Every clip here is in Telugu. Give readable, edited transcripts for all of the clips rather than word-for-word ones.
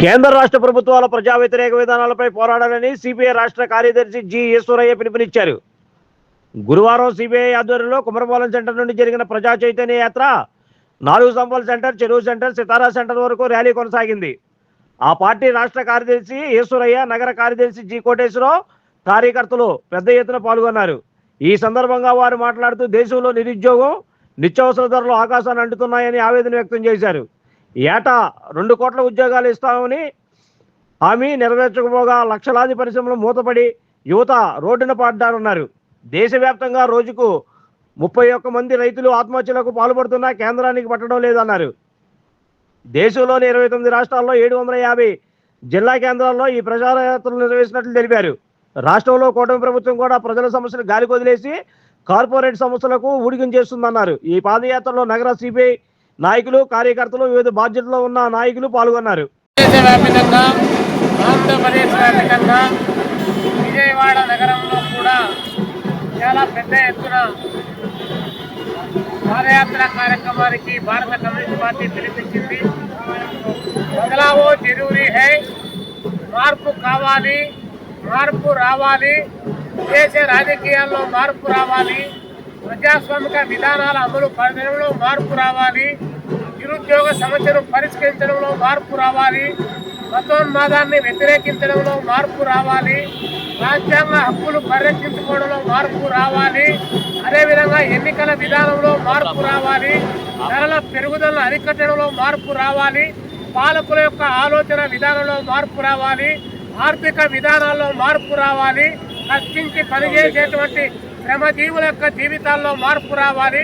కేంద్ర రాష్ట్ర ప్రభుత్వాల ప్రజా వ్యతిరేక విధానాలపై పోరాడాలని సిపిఐ రాష్ట్ర కార్యదర్శి జి ఈశ్వరయ్య పిలుపునిచ్చారు. గురువారం సిపిఐ ఆధ్వర్యంలో కుమరపాలెం సెంటర్ నుండి జరిగిన ప్రజా చైతన్య యాత్ర 4 సంపల్ సెంటర్, చెరువు సెంటర్, సితారా సెంటర్ వరకు ర్యాలీ కొనసాగింది. ఆ పార్టీ రాష్ట్ర కార్యదర్శి ఈశ్వరయ్య, నగర కార్యదర్శి జి కోటేశ్వరరావు కార్యకర్తలు పెద్ద ఎత్తున పాల్గొన్నారు. ఈ సందర్భంగా వారు మాట్లాడుతూ దేశంలో నిరుద్యోగం, నిత్యావసర ధరలు ఆకాశాన్ని అంటుతున్నాయని ఆవేదన వ్యక్తం చేశారు. ఏటా 2 కోట్ల ఉద్యోగాలు ఇస్తామని హామీ నెరవేర్చకపోగా లక్షలాది పరిశ్రమలు మూతపడి యువత రోడ్డున పడ్డారన్నారు. దేశవ్యాప్తంగా రోజుకు 31 మంది రైతులు ఆత్మహత్యలకు పాల్పడుతున్నా కేంద్రానికి పట్టడం లేదన్నారు. దేశంలోని 29 రాష్ట్రాల్లో 750 జిల్లా కేంద్రాల్లో ఈ ప్రచారయాత్రలు నిర్వహించినట్లు తెలిపారు. రాష్ట్రంలో కూటమి ప్రభుత్వం కూడా ప్రజల సమస్యలు గాలికి వదిలేసి కార్పొరేట్ సంస్థలకు ఊడిగం చేస్తుందన్నారు. ఈ పాదయాత్రలో నగర సిపిఐ నాయకులు, కార్యకర్తలు, వివిధ బాధ్యతలో ఉన్న నాయకులు పాల్గొన్నారు. దేశవ్యాప్తంగా, ఆంధ్రప్రదేశ్ వ్యాప్తంగా, విజయవాడ నగరంలో కూడా చాలా పెద్ద ఎత్తున పాదయాత్ర కార్యక్రమానికి భారత కమ్యూనిస్ట్ పార్టీ పిలిపించింది. బదలావో జరూరీ హై, మార్పు కావాలి, మార్పు రావాలి, దేశ రాజకీయాల్లో మార్పు రావాలి, ప్రజాస్వామిక విధానాల అమలు పరచడంలో మార్పు రావాలి, నిరుద్యోగ సమస్యను పరిష్కరించడంలో మార్పు రావాలి, మతోన్మాదాన్ని వ్యతిరేకించడంలో మార్పు రావాలి, రాజ్యాంగ హక్కులు పరిరక్షించుకోవడంలో మార్పు రావాలి, అదేవిధంగా ఎన్నికల విధానంలో మార్పు రావాలి, ధరల పెరుగుదలను అరికట్టడంలో మార్పు రావాలి, పాలకుల యొక్క ఆలోచన విధానంలో మార్పు రావాలి, ఆర్థిక విధానాల్లో మార్పు రావాలి, కష్టించి పనిచేసేటువంటి శ్రమజీవుల యొక్క జీవితాల్లో మార్పు రావాలి.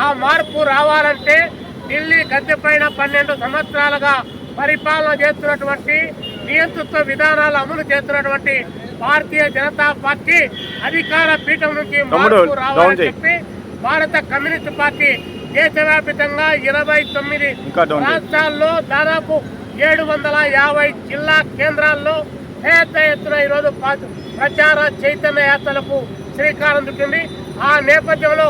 ఆ మార్పు రావాలంటే ఢిల్లీ గద్దెపైన 12 సంవత్సరాలుగా పరిపాలన చేస్తున్నటువంటి, నియంతృత్వ విధానాలు అమలు చేస్తున్నటువంటి భారతీయ జనతా పార్టీ అధికార పీఠం నుంచి మార్పు రావాలని చెప్పి భారత కమ్యూనిస్ట్ పార్టీ దేశవ్యాప్తంగా 29 రాష్ట్రాల్లో దాదాపు 750 జిల్లా కేంద్రాల్లో పెద్ద ఎత్తున ఈరోజు ప్రచార చైతన్య యాత్రలకు శ్రీకారం చుట్టింది. ఆ నేపథ్యంలో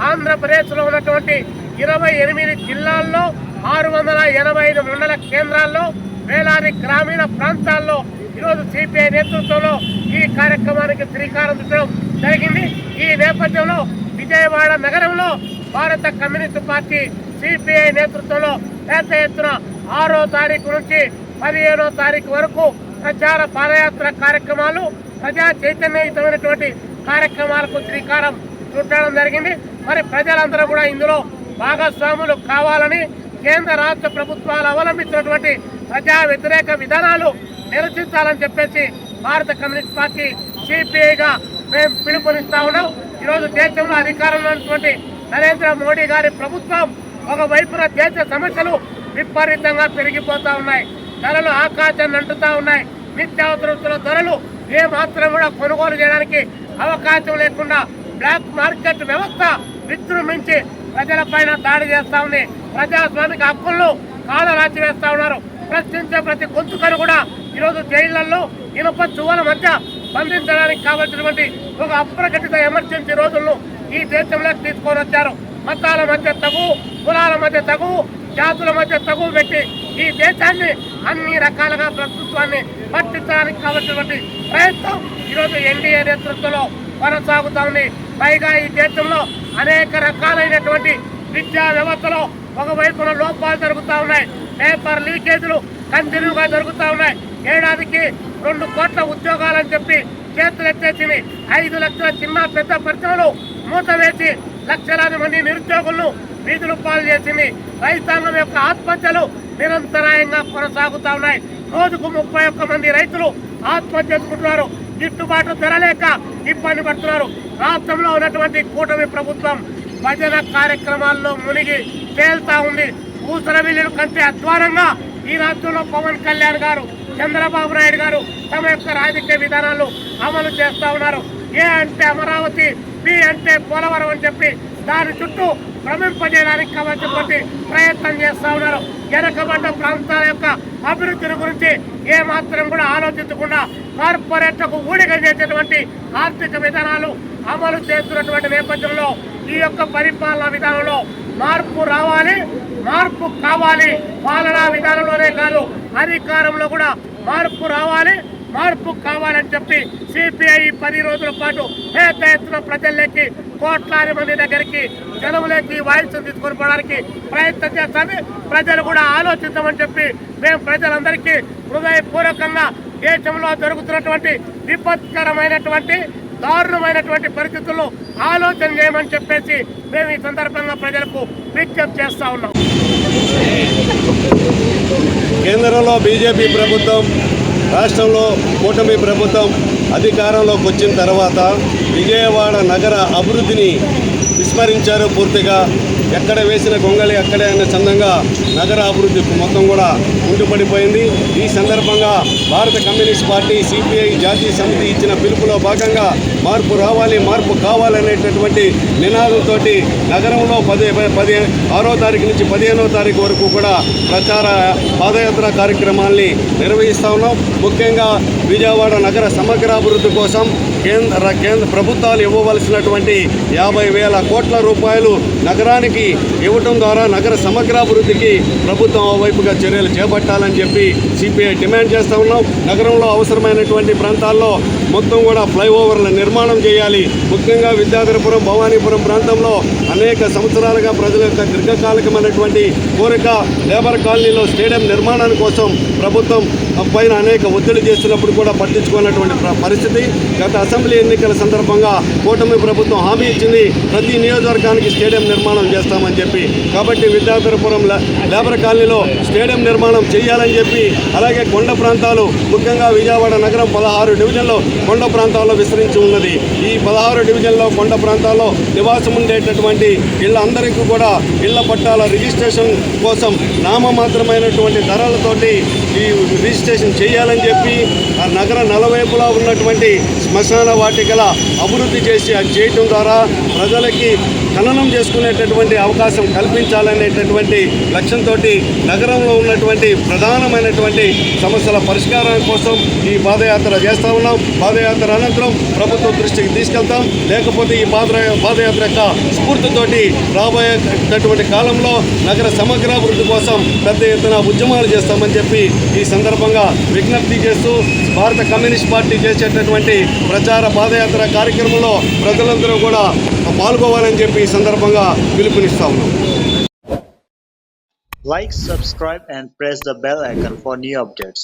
ఆంధ్రప్రదేశ్లో ఉన్నటువంటి 28 జిల్లాల్లో 685 మండల కేంద్రాల్లో వేలాది గ్రామీణ ప్రాంతాల్లో ఈరోజు సిపిఐ నేతృత్వంలో ఈ కార్యక్రమానికి శ్రీకారం చుట్టడం జరిగింది. ఈ నేపథ్యంలో విజయవాడ నగరంలో భారత కమ్యూనిస్టు పార్టీ సిపిఐ నేతృత్వంలో పెద్ద ఎత్తున 6వ తారీఖు నుంచి 15వ తారీఖు వరకు ప్రచార పాదయాత్ర కార్యక్రమాలు, ప్రజా చైతన్యయుతమైనటువంటి కార్యక్రమాలకు శ్రీకారం చుట్టడం జరిగింది. మరి ప్రజలందరూ కూడా ఇందులో భాగస్వాములు కావాలని, కేంద్ర రాష్ట్ర ప్రభుత్వాలు అవలంబించినటువంటి ప్రజా వ్యతిరేక విధానాలు నిరసించాలని చెప్పేసి భారత కమ్యూనిస్ట్ పార్టీ సిపిఐగా మేము పిలుపునిస్తా ఉన్నాం. ఈరోజు దేశంలో అధికారంలో ఉన్నటువంటి నరేంద్ర మోడీ గారి ప్రభుత్వం ఒకవైపున దేశ సమస్యలు విపరీతంగా పెరిగిపోతా ఉన్నాయి, ధరలు ఆకాశాన్ని అంటుతా ఉన్నాయి, నిత్యావసర ధరలు ఏ మాత్రం కూడా కొనుగోలు చేయడానికి అవకాశం లేకుండా బ్లాక్ మార్కెట్ వ్యవస్థ విజృంభించి ప్రజలపైన దాడి చేస్తా ఉంది. ప్రజాస్వామిక హక్కులను కాలరాచి వేస్తా ఉన్నారు. ప్రశ్నించే ప్రతి గొంతుకను కూడా ఈరోజు జైళ్లలో ఇనుప చువ్వల మధ్య బంధించడానికి కావాల్సినటువంటి ఒక అప్రకటిత ఎమర్జెన్సీ రోజులను ఈ దేశంలోకి తీసుకొని వచ్చారు. మతాల మధ్య తగువు, కులాల మధ్య తగువు, జాతుల మధ్య తగువు పెట్టి ఈ దేశాన్ని అన్ని రకాలుగా ప్రభుత్వాన్ని పట్టించడానికి కావాల్సినటువంటి ప్రయత్నం ఈరోజు ఎన్డీఏ నేతృత్వంలో కొనసాగుతా ఉంది. పైగా ఈ దేశంలో అనేక రకాలైనటువంటి విద్యా వ్యవస్థలో ఒకవైపున లోపాలు జరుగుతూ ఉన్నాయి, పేపర్ లీకేజీలు కంటిన్యూగా జరుగుతూ ఉన్నాయి. ఏడాదికి 2 కోట్ల ఉద్యోగాలని చెప్పి చేతులు ఎత్తేసింది. 5 లక్షల చిన్న పెద్ద పరిశ్రమలు మూతవేసి లక్షలాది మంది నిరుద్యోగులను వీధులు పాలు చేసింది. రైతాంగం యొక్క ఆత్మహత్యలు నిరంతరాయంగా కొనసాగుతా ఉన్నాయి. రోజుకు 31 మంది రైతులు ఆత్మహత్య చేసుకుంటున్నారు. గిట్టుబాటు ధర లేక ఇబ్బంది పడుతున్నారు. రాష్ట్రంలో ఉన్నటువంటి కూటమి ప్రభుత్వం భజన కార్యక్రమాల్లో మునిగి తేల్తా ఉంది. ఊసర విల్లుల కంటే అధ్వానంగా ఈ రాష్ట్రంలో పవన్ కళ్యాణ్ గారు, చంద్రబాబు నాయుడు గారు తమ యొక్క రాజకీయ విధానాలు అమలు చేస్తా ఉన్నారు. ఏ అంటే అమరావతి, బి అంటే పోలవరం అని చెప్పి దాని చుట్టూ భ్రమింపజేయడానికి కావాల్సినటువంటి ప్రయత్నం చేస్తా ఉన్నారు. వెనకబడ్డ ప్రాంతాల యొక్క అభివృద్ధిని గురించి ఏ మాత్రం కూడా ఆలోచించకుండా కార్పొరేట్లకు ఊడిగ చేసేటువంటి ఆర్థిక విధానాలు అమలు చేస్తున్నటువంటి నేపథ్యంలో ఈ యొక్క పరిపాలనా విధానంలో మార్పు రావాలి, మార్పు కావాలి. పాలనా విధానంలోనే కాదు, అధికారంలో కూడా మార్పు రావాలి, మార్పు కావాలని చెప్పి సిపిఐ 10 రోజుల పాటు పెద్ద ఎత్తున ప్రజల్లోకి, కోట్లాది మంది దగ్గరికి, జనంలోకి వాయిస్ తీసుకొని పోవడానికి ప్రయత్నం చేస్తాను. ప్రజలు కూడా ఆలోచించమని చెప్పి మేము ప్రజలందరికీ హృదయపూర్వకంగా దేశంలో జరుగుతున్నటువంటి విపత్కరమైనటువంటి, దారుణమైనటువంటి పరిస్థితుల్లో ఆలోచన చేయమని చెప్పేసి మేము ఈ సందర్భంగా ప్రజలకు విజ్ఞప్తి చేస్తా ఉన్నాం. కేంద్రంలో బీజేపీ ప్రభుత్వం, రాష్ట్రంలో కూటమి ప్రభుత్వం అధికారంలోకి వచ్చిన తర్వాత విజయవాడ నగర అభివృద్ధిని విస్మరించారు పూర్తిగా. ఎక్కడ వేసిన గొంగళి అక్కడే అనే చందంగా నగర అభివృద్ధి మొత్తం కూడా ఉండిపడిపోయింది. ఈ సందర్భంగా భారత కమ్యూనిస్ట్ పార్టీ సిపిఐ జాతీయ సమితి ఇచ్చిన పిలుపులో భాగంగా మార్పు రావాలి, మార్పు కావాలనేటటువంటి నినాదంతో నగరంలో 6వ తారీఖు నుంచి 15వ తారీఖు వరకు కూడా ప్రచార పాదయాత్ర కార్యక్రమాల్ని నిర్వహిస్తా ఉన్నాం. ముఖ్యంగా విజయవాడ నగర సమగ్రాభివృద్ధి కోసం కేంద్ర ప్రభుత్వాలు ఇవ్వవలసినటువంటి 50,000 కోట్ల రూపాయలు నగరానికి ఇవ్వటం ద్వారా నగర సమగ్రాభివృద్ధికి ప్రభుత్వం వైపుగా చర్యలు చేపట్టాలని చెప్పి సిపిఐ డిమాండ్ చేస్తూ ఉన్నాం. నగరంలో అవసరమైనటువంటి ప్రాంతాల్లో మొత్తం కూడా ఫ్లైఓవర్ల నిర్మాణం చేయాలి. ముఖ్యంగా విద్యాధరపురం, భవానీపురం ప్రాంతంలో అనేక సంవత్సరాలుగా ప్రజల యొక్క దీర్ఘకాలికమైనటువంటి కోరిక లేబర్ కాలనీలో స్టేడియం నిర్మాణాని కోసం ప్రభుత్వం పైన అనేక ఒత్తిడి చేస్తున్నప్పుడు కూడా పట్టించుకున్నటువంటి పరిస్థితి. గత అసెంబ్లీ ఎన్నికల సందర్భంగా కూటమి ప్రభుత్వం హామీ ఇచ్చింది, ప్రతి నియోజకవర్గానికి స్టేడియం నిర్మాణం చేస్తామని చెప్పి. కాబట్టి విద్యాధరపురం లేబర్ కాలనీలో స్టేడియం నిర్మాణం చేయాలని చెప్పి, అలాగే కొండ ప్రాంతాలు, ముఖ్యంగా విజయవాడ నగరం 16 డివిజన్లో కొండ ప్రాంతాల్లో విస్తరించి ఉన్నది. ఈ 16 డివిజన్లో కొండ ప్రాంతాల్లో నివాసం ఉండేటటువంటి ఇళ్ళందరికీ కూడా ఇళ్ల పట్టాల రిజిస్ట్రేషన్ కోసం నామమాత్రమైనటువంటి ధరలతోటి ఈ రిజిస్ట్రేషన్ చేయాలని చెప్పి, ఆ నగర నలువైపులా ఉన్నటువంటి శ్మశాన వాటికల అభివృద్ధి చేసి అది చేయటం ద్వారా ప్రజలకి ఖననం చేసుకునేటటువంటి అవకాశం కల్పించాలనేటటువంటి లక్ష్యంతో నగరంలో ఉన్నటువంటి ప్రధానమైనటువంటి సమస్యల పరిష్కారం కోసం ఈ పాదయాత్ర చేస్తూ ఉన్నాం. పాదయాత్ర అనంతరం ప్రభుత్వం దృష్టికి తీసుకెళ్తాం. లేకపోతే ఈ పాదయాత్ర యొక్క స్ఫూర్తితోటి రాబోయేటటువంటి కాలంలో నగర సమగ్రాభివృద్ధి కోసం పెద్ద ఎత్తున ఉద్యమాలు చేస్తామని చెప్పి ఈ సందర్భంగా విజ్ఞప్తి చేస్తూ భారత కమ్యూనిస్ట్ పార్టీ చేసేటటువంటి ప్రచార పాదయాత్ర కార్యక్రమంలో ప్రజలందరూ కూడా పాల్గొవాలని చెప్పి ఈ సందర్భంగా పిలుపునిస్తా ఉన్నాం. Like, subscribe and press the bell icon for new updates.